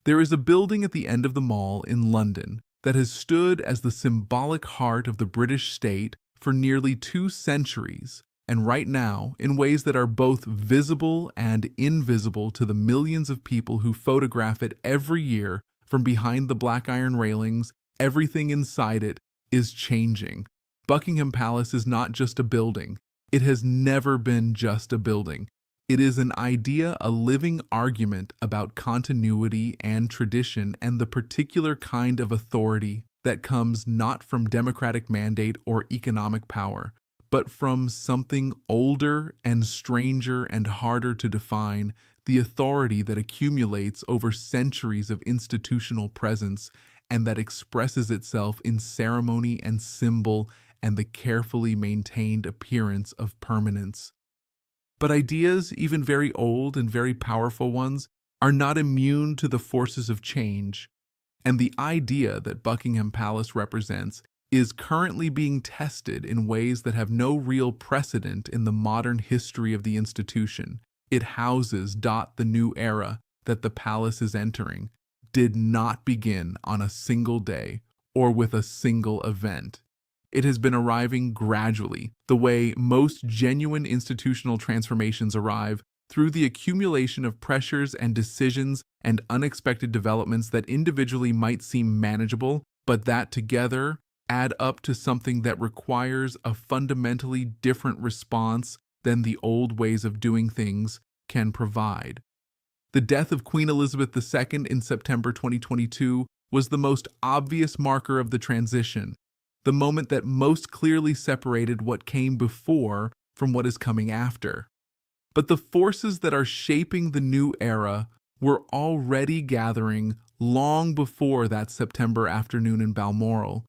There is a building at the end of the mall in London that has stood as the symbolic heart of the British state for nearly 2 centuries, and right now, in ways that are both visible and invisible to the millions of people who photograph it every year from behind the black iron railings, everything inside it is changing. Buckingham Palace is not just a building. It has never been just a building. It is an idea, a living argument about continuity and tradition and the particular kind of authority that comes not from democratic mandate or economic power, but from something older and stranger and harder to define, the authority that accumulates over centuries of institutional presence and that expresses itself in ceremony and symbol and the carefully maintained appearance of permanence. But ideas, even very old and very powerful ones, are not immune to the forces of change, and the idea that Buckingham Palace represents is currently being tested in ways that have no real precedent in the modern history of the institution. It houses the new era that the palace is entering did not begin on a single day or with a single event. It has been arriving gradually, the way most genuine institutional transformations arrive, through the accumulation of pressures and decisions and unexpected developments that individually might seem manageable, but that together add up to something that requires a fundamentally different response than the old ways of doing things can provide. The death of Queen Elizabeth II in September 2022 was the most obvious marker of the transition, the moment that most clearly separated what came before from what is coming after. But the forces that are shaping the new era were already gathering long before that September afternoon in Balmoral,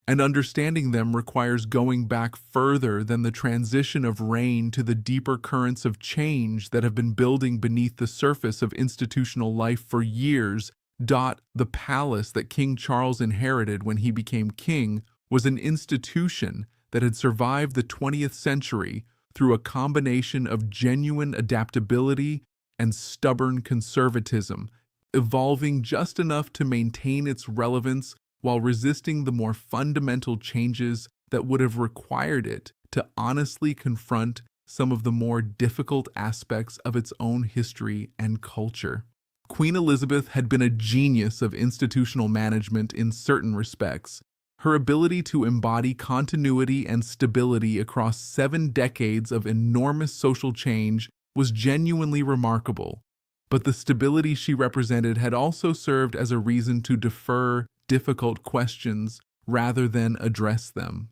and understanding them requires going back further than the transition of reign to the deeper currents of change that have been building beneath the surface of institutional life for years. The palace that King Charles inherited when he became king was an institution that had survived the 20th century through a combination of genuine adaptability and stubborn conservatism, evolving just enough to maintain its relevance while resisting the more fundamental changes that would have required it to honestly confront some of the more difficult aspects of its own history and culture. Queen Elizabeth had been a genius of institutional management in certain respects. Her ability to embody continuity and stability across 7 decades of enormous social change was genuinely remarkable, but the stability she represented had also served as a reason to defer difficult questions rather than address them.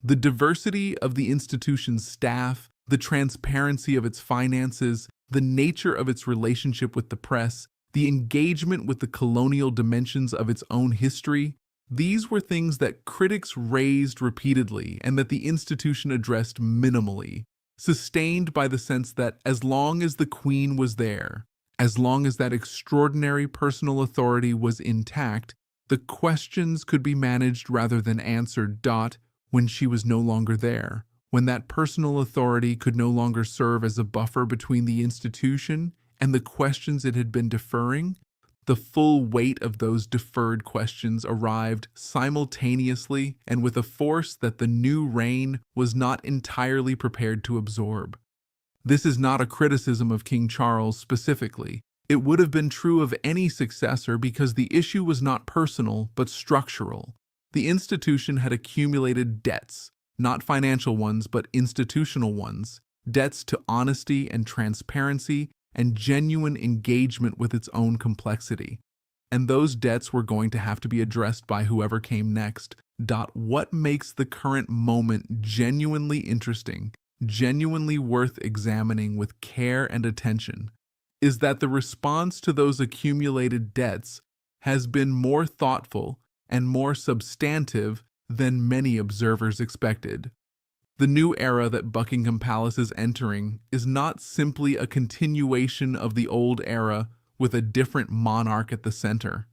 The diversity of the institution's staff, the transparency of its finances, the nature of its relationship with the press, the engagement with the colonial dimensions of its own history, these were things that critics raised repeatedly and that the institution addressed minimally, sustained by the sense that as long as the Queen was there, as long as that extraordinary personal authority was intact, the questions could be managed rather than answered. When she was no longer there, when that personal authority could no longer serve as a buffer between the institution and the questions it had been deferring, the full weight of those deferred questions arrived simultaneously and with a force that the new reign was not entirely prepared to absorb. This is not a criticism of King Charles specifically. It would have been true of any successor because the issue was not personal but structural. The institution had accumulated debts, not financial ones but institutional ones, debts to honesty and transparency and genuine engagement with its own complexity. And those debts were going to have to be addressed by whoever came next. What makes the current moment genuinely interesting, genuinely worth examining with care and attention, is that the response to those accumulated debts has been more thoughtful and more substantive than many observers expected. The new era that Buckingham Palace is entering is not simply a continuation of the old era with a different monarch at the center.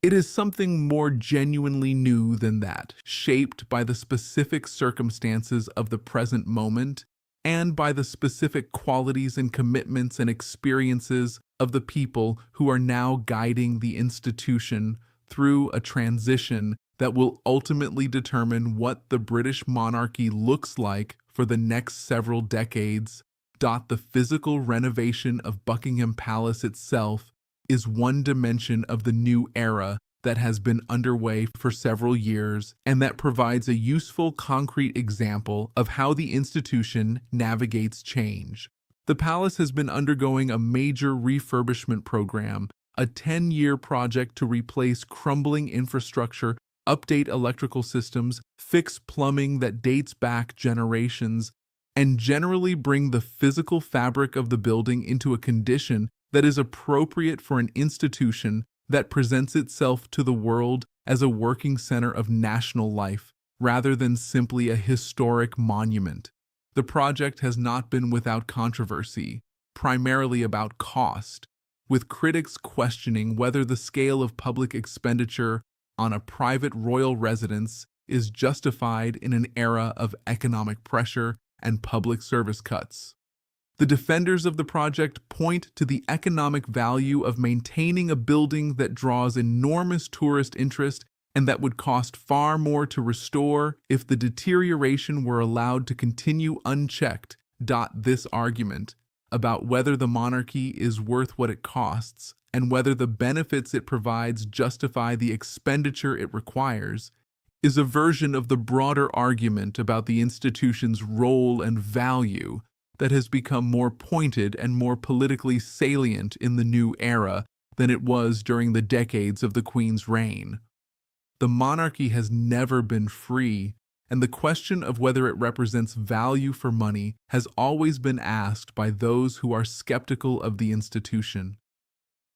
It is something more genuinely new than that, shaped by the specific circumstances of the present moment and by the specific qualities and commitments and experiences of the people who are now guiding the institution through a transition that will ultimately determine what the British monarchy looks like for the next several decades. The physical renovation of Buckingham Palace itself is one dimension of the new era that has been underway for several years and that provides a useful concrete example of how the institution navigates change. The palace has been undergoing a major refurbishment program, a 10-year project to replace crumbling infrastructure, update electrical systems, fix plumbing that dates back generations, and generally bring the physical fabric of the building into a condition that is appropriate for an institution that presents itself to the world as a working center of national life, rather than simply a historic monument. The project has not been without controversy, primarily about cost, with critics questioning whether the scale of public expenditure on a private royal residence is justified in an era of economic pressure and public service cuts. The defenders of the project point to the economic value of maintaining a building that draws enormous tourist interest and that would cost far more to restore if the deterioration were allowed to continue unchecked. This argument about whether the monarchy is worth what it costs and whether the benefits it provides justify the expenditure it requires is a version of the broader argument about the institution's role and value that has become more pointed and more politically salient in the new era than it was during the decades of the Queen's reign. The monarchy has never been free, and the question of whether it represents value for money has always been asked by those who are skeptical of the institution.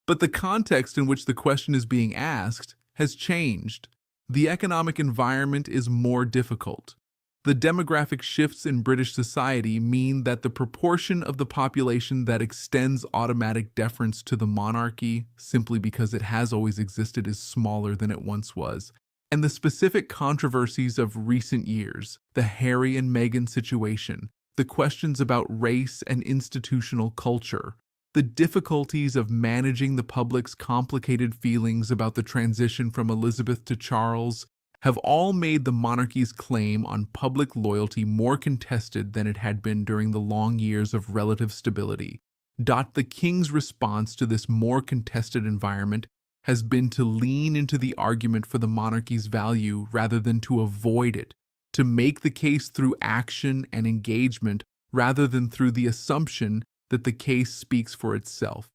But the context in which the question is being asked has changed. The economic environment is more difficult. The demographic shifts in British society mean that the proportion of the population that extends automatic deference to the monarchy simply because it has always existed is smaller than it once was. And the specific controversies of recent years, the Harry and Meghan situation, the questions about race and institutional culture, the difficulties of managing the public's complicated feelings about the transition from Elizabeth to Charles have all made the monarchy's claim on public loyalty more contested than it had been during the long years of relative stability. The king's response to this more contested environment has been to lean into the argument for the monarchy's value rather than to avoid it, to make the case through action and engagement rather than through the assumption that the case speaks for itself.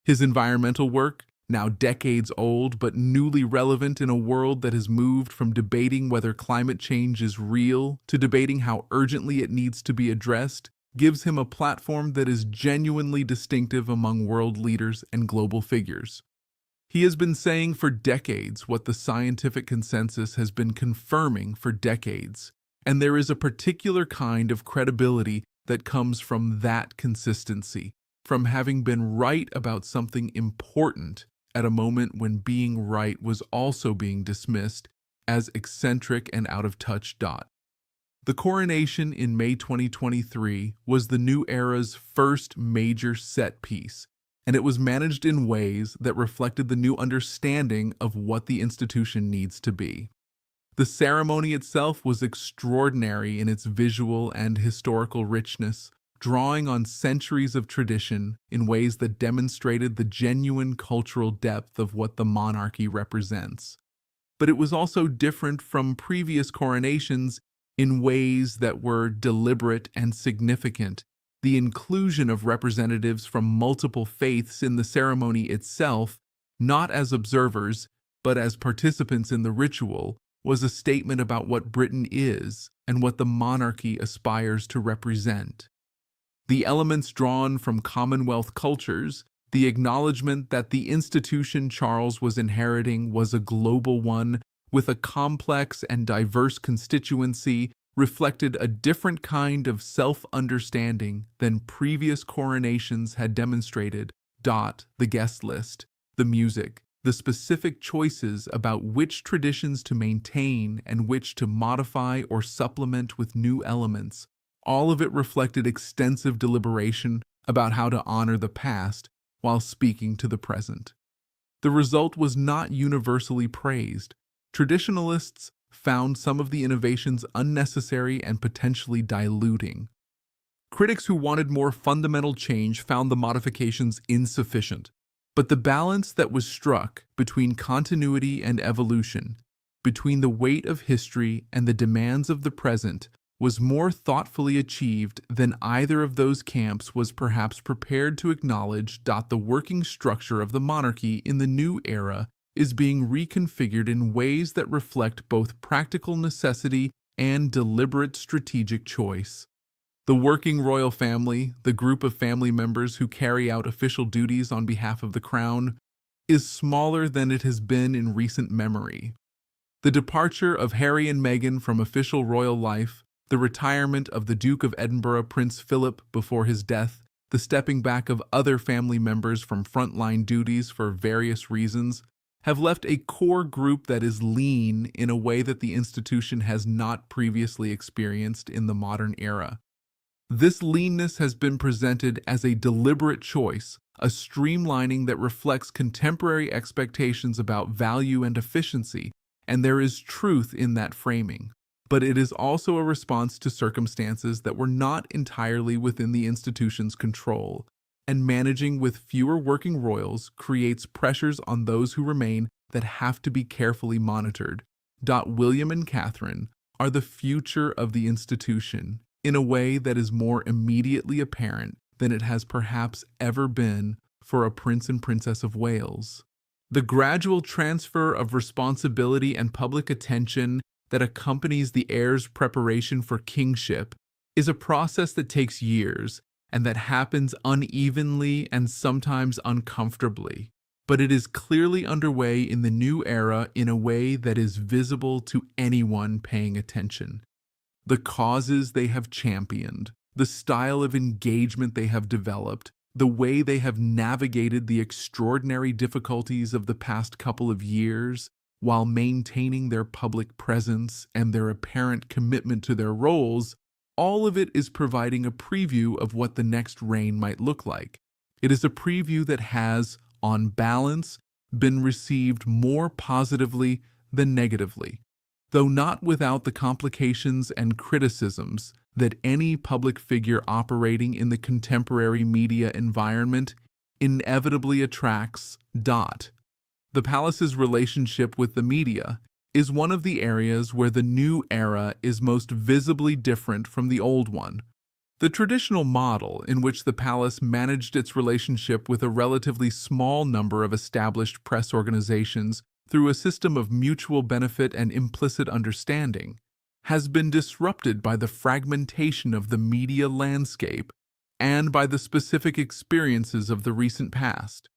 His environmental work, now decades old but newly relevant in a world that has moved from debating whether climate change is real to debating how urgently it needs to be addressed, gives him a platform that is genuinely distinctive among world leaders and global figures. He has been saying for decades what the scientific consensus has been confirming for decades, and there is a particular kind of credibility that comes from that consistency, from having been right about something important at a moment when being right was also being dismissed as eccentric and out of touch. The coronation in May 2023 was the new era's first major set piece, and it was managed in ways that reflected the new understanding of what the institution needs to be. The ceremony itself was extraordinary in its visual and historical richness, drawing on centuries of tradition in ways that demonstrated the genuine cultural depth of what the monarchy represents. But it was also different from previous coronations in ways that were deliberate and significant. The inclusion of representatives from multiple faiths in the ceremony itself, not as observers, but as participants in the ritual, was a statement about what Britain is and what the monarchy aspires to represent. The elements drawn from Commonwealth cultures, the acknowledgement that the institution Charles was inheriting was a global one with a complex and diverse constituency, reflected a different kind of self-understanding than previous coronations had demonstrated. The guest list, the music, the specific choices about which traditions to maintain and which to modify or supplement with new elements, all of it reflected extensive deliberation about how to honor the past while speaking to the present. The result was not universally praised. Traditionalists found some of the innovations unnecessary and potentially diluting. Critics who wanted more fundamental change found the modifications insufficient. But the balance that was struck between continuity and evolution, between the weight of history and the demands of the present, was more thoughtfully achieved than either of those camps was perhaps prepared to acknowledge. The working structure of the monarchy in the new era is being reconfigured in ways that reflect both practical necessity and deliberate strategic choice. The working royal family, the group of family members who carry out official duties on behalf of the crown, is smaller than it has been in recent memory. The departure of Harry and Meghan from official royal life, the retirement of the Duke of Edinburgh, Prince Philip, before his death, the stepping back of other family members from frontline duties for various reasons, have left a core group that is lean in a way that the institution has not previously experienced in the modern era. This leanness has been presented as a deliberate choice, a streamlining that reflects contemporary expectations about value and efficiency, and there is truth in that framing. But it is also a response to circumstances that were not entirely within the institution's control, and managing with fewer working royals creates pressures on those who remain that have to be carefully monitored. William and Catherine are the future of the institution, in a way that is more immediately apparent than it has perhaps ever been for a Prince and Princess of Wales. The gradual transfer of responsibility and public attention that accompanies the heir's preparation for kingship is a process that takes years and that happens unevenly and sometimes uncomfortably. But it is clearly underway in the new era in a way that is visible to anyone paying attention. The causes they have championed, the style of engagement they have developed, the way they have navigated the extraordinary difficulties of the past couple of years while maintaining their public presence and their apparent commitment to their roles, all of it is providing a preview of what the next reign might look like. It is a preview that has, on balance, been received more positively than negatively, though not without the complications and criticisms that any public figure operating in the contemporary media environment inevitably attracts. The palace's relationship with the media is one of the areas where the new era is most visibly different from the old one. The traditional model in which the palace managed its relationship with a relatively small number of established press organizations through a system of mutual benefit and implicit understanding, has been disrupted by the fragmentation of the media landscape and by the specific experiences of the recent past.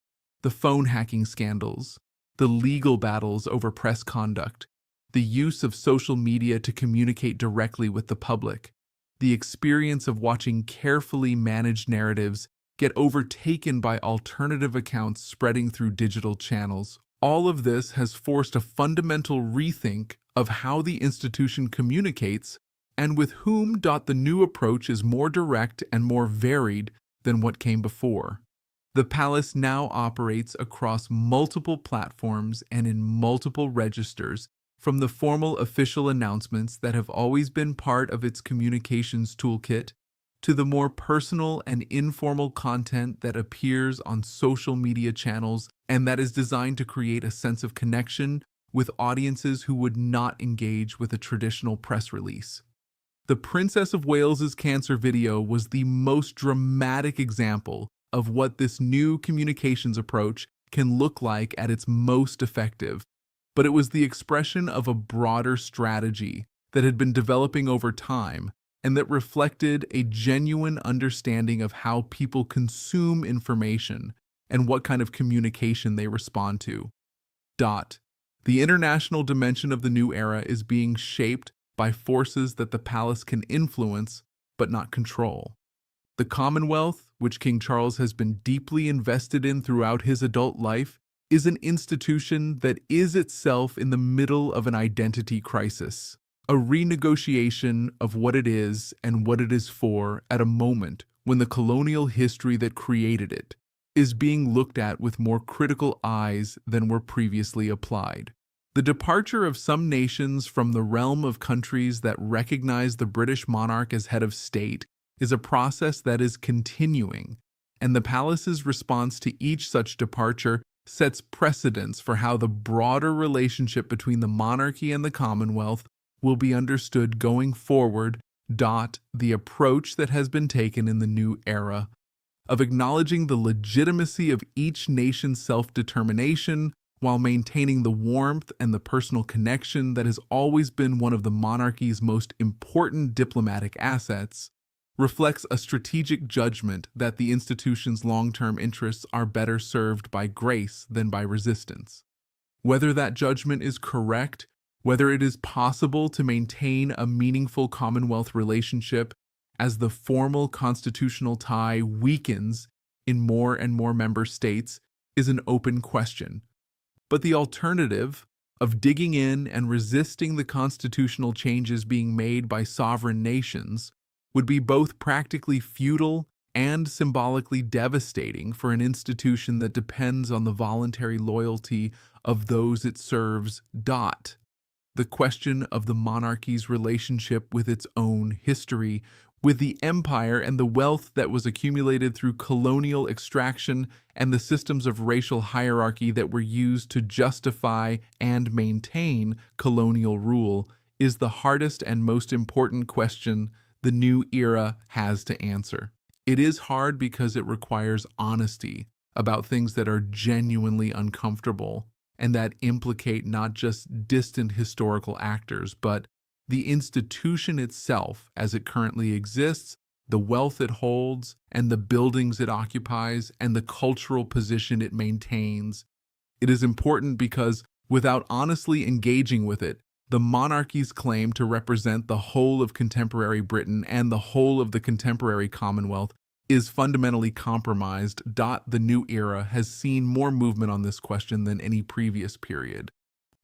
The phone hacking scandals, the legal battles over press conduct, the use of social media to communicate directly with the public, the experience of watching carefully managed narratives get overtaken by alternative accounts spreading through digital channels. All of this has forced a fundamental rethink of how the institution communicates and with whom. The new approach is more direct and more varied than what came before. The palace now operates across multiple platforms and in multiple registers, from the formal official announcements that have always been part of its communications toolkit to the more personal and informal content that appears on social media channels and that is designed to create a sense of connection with audiences who would not engage with a traditional press release. The Princess of Wales's cancer video was the most dramatic example of what this new communications approach can look like at its most effective, but it was the expression of a broader strategy that had been developing over time and that reflected a genuine understanding of how people consume information and what kind of communication they respond to. The international dimension of the new era is being shaped by forces that the palace can influence but not control. The Commonwealth, which King Charles has been deeply invested in throughout his adult life, is an institution that is itself in the middle of an identity crisis, a renegotiation of what it is and what it is for at a moment when the colonial history that created it is being looked at with more critical eyes than were previously applied. The departure of some nations from the realm of countries that recognize the British monarch as head of state is a process that is continuing, and the palace's response to each such departure sets precedents for how the broader relationship between the monarchy and the Commonwealth will be understood going forward. The approach that has been taken in the new era of acknowledging the legitimacy of each nation's self-determination while maintaining the warmth and the personal connection that has always been one of the monarchy's most important diplomatic assets, reflects a strategic judgment that the institution's long-term interests are better served by grace than by resistance. Whether that judgment is correct, whether it is possible to maintain a meaningful Commonwealth relationship as the formal constitutional tie weakens in more and more member states, is an open question. But the alternative of digging in and resisting the constitutional changes being made by sovereign nations would be both practically futile and symbolically devastating for an institution that depends on the voluntary loyalty of those it serves. The question of the monarchy's relationship with its own history, with the empire and the wealth that was accumulated through colonial extraction and the systems of racial hierarchy that were used to justify and maintain colonial rule, is the hardest and most important question the new era has to answer. It is hard because it requires honesty about things that are genuinely uncomfortable and that implicate not just distant historical actors, but the institution itself as it currently exists, the wealth it holds, and the buildings it occupies, and the cultural position it maintains. It is important because, without honestly engaging with it, the monarchy's claim to represent the whole of contemporary Britain and the whole of the contemporary Commonwealth is fundamentally compromised. The new era has seen more movement on this question than any previous period,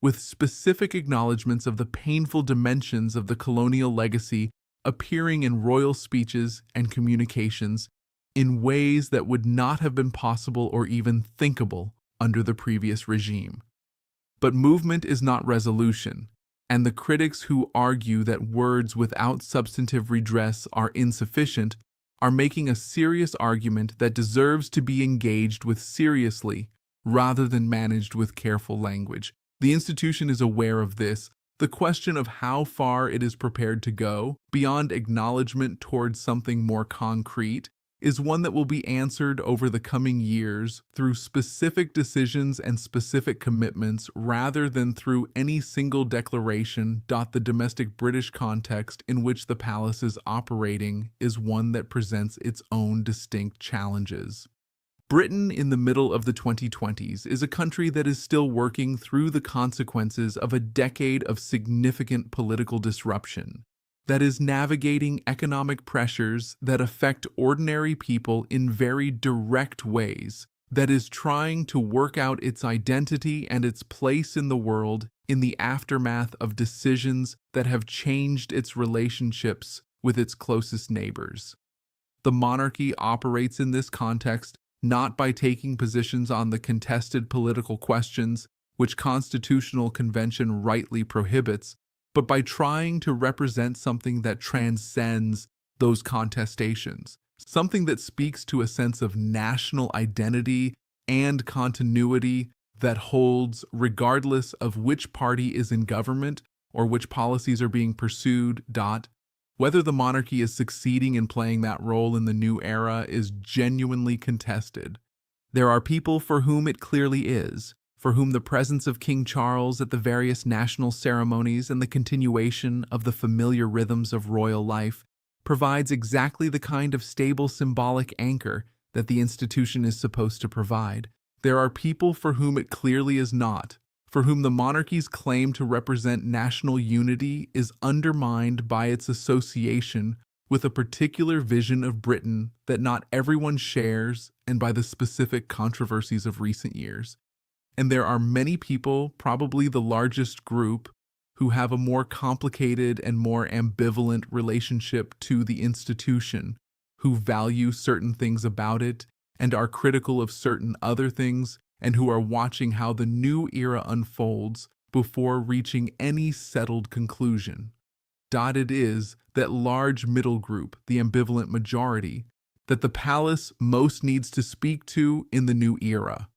with specific acknowledgments of the painful dimensions of the colonial legacy appearing in royal speeches and communications in ways that would not have been possible or even thinkable under the previous regime. But movement is not resolution, and the critics who argue that words without substantive redress are insufficient are making a serious argument that deserves to be engaged with seriously rather than managed with careful language. The institution is aware of this. The question of how far it is prepared to go, beyond acknowledgement towards something more concrete, is one that will be answered over the coming years through specific decisions and specific commitments rather than through any single declaration. The domestic British context in which the palace is operating is one that presents its own distinct challenges. Britain in the middle of the 2020s is a country that is still working through the consequences of a decade of significant political disruption, that is navigating economic pressures that affect ordinary people in very direct ways, that is trying to work out its identity and its place in the world in the aftermath of decisions that have changed its relationships with its closest neighbors. The monarchy operates in this context not by taking positions on the contested political questions, which constitutional convention rightly prohibits, but by trying to represent something that transcends those contestations, something that speaks to a sense of national identity and continuity that holds regardless of which party is in government or which policies are being pursued. Whether the monarchy is succeeding in playing that role in the new era is genuinely contested. There are people for whom it clearly is, for whom the presence of King Charles at the various national ceremonies and the continuation of the familiar rhythms of royal life provides exactly the kind of stable symbolic anchor that the institution is supposed to provide. There are people for whom it clearly is not, for whom the monarchy's claim to represent national unity is undermined by its association with a particular vision of Britain that not everyone shares and by the specific controversies of recent years. And there are many people, probably the largest group, who have a more complicated and more ambivalent relationship to the institution, who value certain things about it and are critical of certain other things, and who are watching how the new era unfolds before reaching any settled conclusion. It is that large middle group, the ambivalent majority, that the palace most needs to speak to in the new era.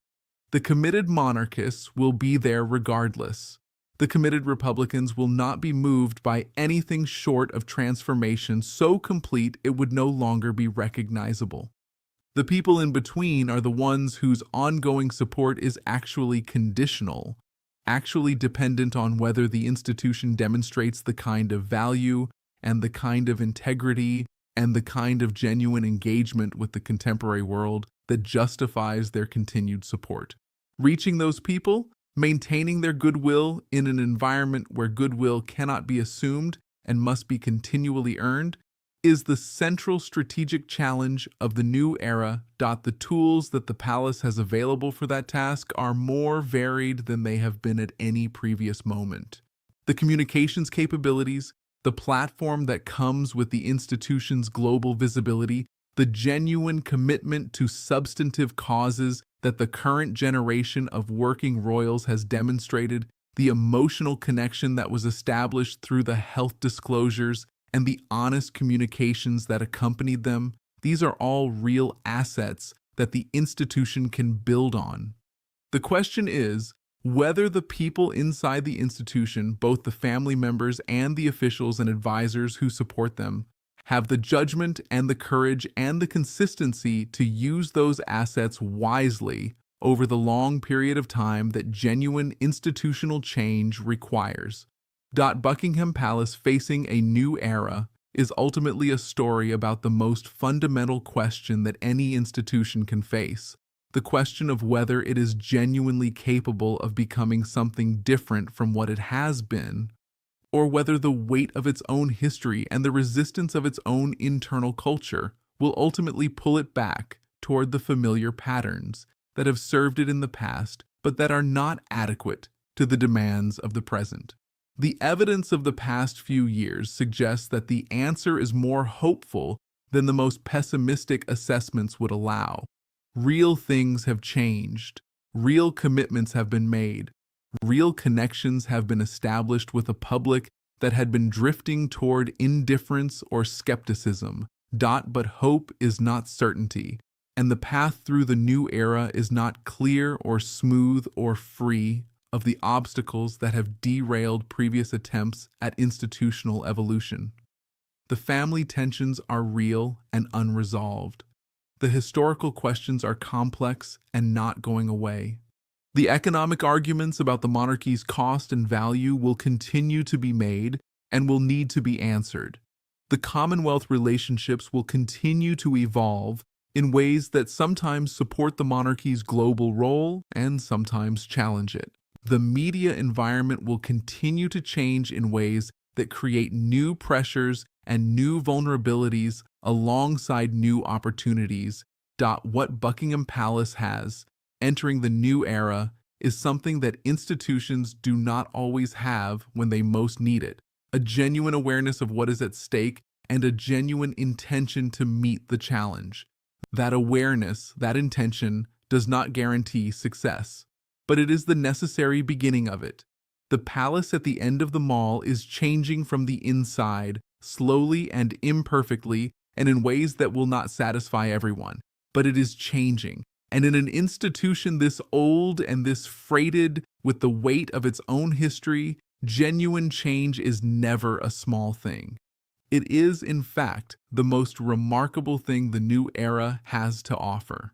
The committed monarchists will be there regardless. The committed Republicans will not be moved by anything short of transformation so complete it would no longer be recognizable. The people in between are the ones whose ongoing support is actually conditional, actually dependent on whether the institution demonstrates the kind of value and the kind of integrity and the kind of genuine engagement with the contemporary world that justifies their continued support. Reaching those people, maintaining their goodwill in an environment where goodwill cannot be assumed and must be continually earned, is the central strategic challenge of the new era. The tools that the palace has available for that task are more varied than they have been at any previous moment. The communications capabilities, the platform that comes with the institution's global visibility, the genuine commitment to substantive causes that the current generation of working royals has demonstrated, the emotional connection that was established through the health disclosures, and the honest communications that accompanied them, these are all real assets that the institution can build on. The question is whether the people inside the institution, both the family members and the officials and advisors who support them, have the judgment and the courage and the consistency to use those assets wisely over the long period of time that genuine institutional change requires. Buckingham Palace facing a new era is ultimately a story about the most fundamental question that any institution can face, the question of whether it is genuinely capable of becoming something different from what it has been, or whether the weight of its own history and the resistance of its own internal culture will ultimately pull it back toward the familiar patterns that have served it in the past but that are not adequate to the demands of the present. The evidence of the past few years suggests that the answer is more hopeful than the most pessimistic assessments would allow. Real things have changed. Real commitments have been made. Real connections have been established with a public that had been drifting toward indifference or skepticism. But hope is not certainty, and the path through the new era is not clear or smooth or free of the obstacles that have derailed previous attempts at institutional evolution. The family tensions are real and unresolved. The historical questions are complex and not going away. The economic arguments about the monarchy's cost and value will continue to be made and will need to be answered. The Commonwealth relationships will continue to evolve in ways that sometimes support the monarchy's global role and sometimes challenge it. The media environment will continue to change in ways that create new pressures and new vulnerabilities alongside new opportunities. What Buckingham Palace has, entering the new era, is something that institutions do not always have when they most need it. A genuine awareness of what is at stake and a genuine intention to meet the challenge. That awareness, that intention, does not guarantee success, but it is the necessary beginning of it. The palace at the end of the mall is changing from the inside, slowly and imperfectly, and in ways that will not satisfy everyone. But it is changing, and in an institution this old and this freighted with the weight of its own history, genuine change is never a small thing. It is, in fact, the most remarkable thing the new era has to offer.